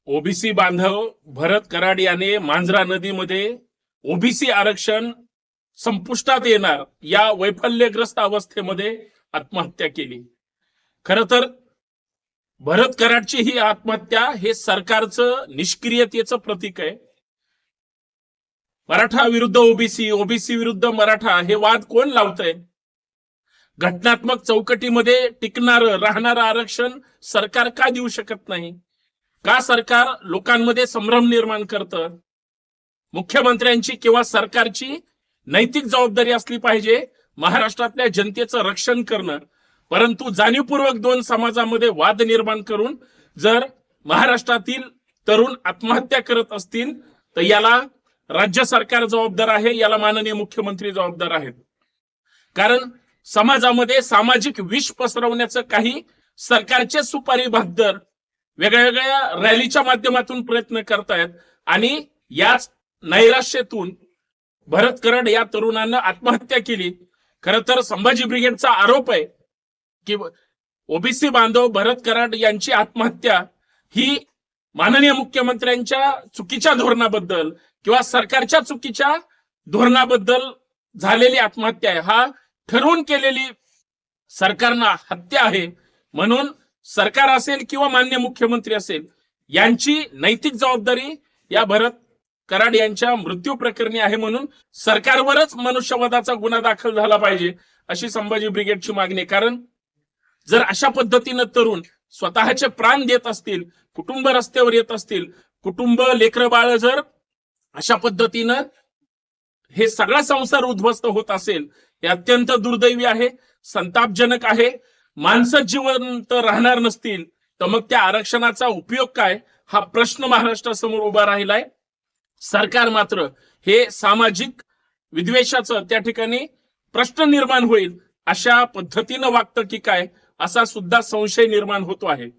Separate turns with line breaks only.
OBC बांधव भरत कराड याने मांजरा नदीमध्ये ओबीसी आरक्षण संपुष्टात येणार या वैफल्यग्रस्त अवस्थेमध्ये आत्महत्या केली। खरं तर भरत कराडची ही आत्महत्या हे सरकारचं निष्क्रियतेचं प्रतीक आहे। मराठा विरुद्ध ओबीसी, ओबीसी विरुद्ध मराठा हे वाद कोण लावतंय? घटनात्मक चौकटीमध्ये टिकणारं राहणारं आरक्षण सरकार का देऊ शकत नाही? का सरकार लोकांमध्ये संभ्रम निर्माण करतं? मुख्यमंत्र्यांची किंवा सरकारची नैतिक जबाबदारी असली पाहिजे महाराष्ट्रातल्या जनतेचं रक्षण करणं, परंतु जाणीवपूर्वक दोन समाजामध्ये वाद निर्माण करून जर महाराष्ट्रातील तरुण आत्महत्या करत असतील तर याला राज्य सरकार जबाबदार आहे, याला माननीय मुख्यमंत्री जबाबदार आहेत। कारण समाजामध्ये सामाजिक विष पसरवण्याचं काही सरकारचे सुपारी भागदर वेगळ्या रॅलीच्या माध्यमातून प्रयत्न करतायत आणि याच नैराश्यातून भरत कराड या तरुणानं आत्महत्या केली। खरं तर संभाजी ब्रिगेडचा आरोप आहे की ओबीसी बांधव भरत कराड यांची आत्महत्या ही माननीय मुख्यमंत्र्यांच्या चुकीच्या धोरणाबद्दल किंवा सरकारच्या चुकीच्या धोरणाबद्दल झालेली आत्महत्या आहे। हा ठरवून केलेली सरकारनं हत्या आहे। म्हणून सरकार असेल किंवा मान्य मुख्यमंत्री असेल यांची नैतिक जबाबदारी या भरत कराड यांच्या मृत्यू प्रकरणी आहे। म्हणून सरकारवरच मनुष्यवधाचा गुन्हा दाखल झाला पाहिजे अशी संभाजी ब्रिगेडची मागणी आहे। कारण जर अशा पद्धतीनं तरुण स्वतःचे प्राण देत असतील, कुटुंब रस्त्यावर येत असतील, कुटुंब लेकरं बाळ जर अशा पद्धतीनं हे सगळा संसार उद्ध्वस्त होत असेल हे अत्यंत दुर्दैवी आहे, संतापजनक आहे। माणसं जिवंत राहणार नसतील तर मग त्या आरक्षणाचा उपयोग काय हा प्रश्न महाराष्ट्रासमोर उभा राहिलाय। सरकार मात्र हे सामाजिक विद्वेषाचं त्या ठिकाणी प्रश्न निर्माण होईल अशा पद्धतीनं वागतं की काय असा सुद्धा संशय निर्माण होतो आहे।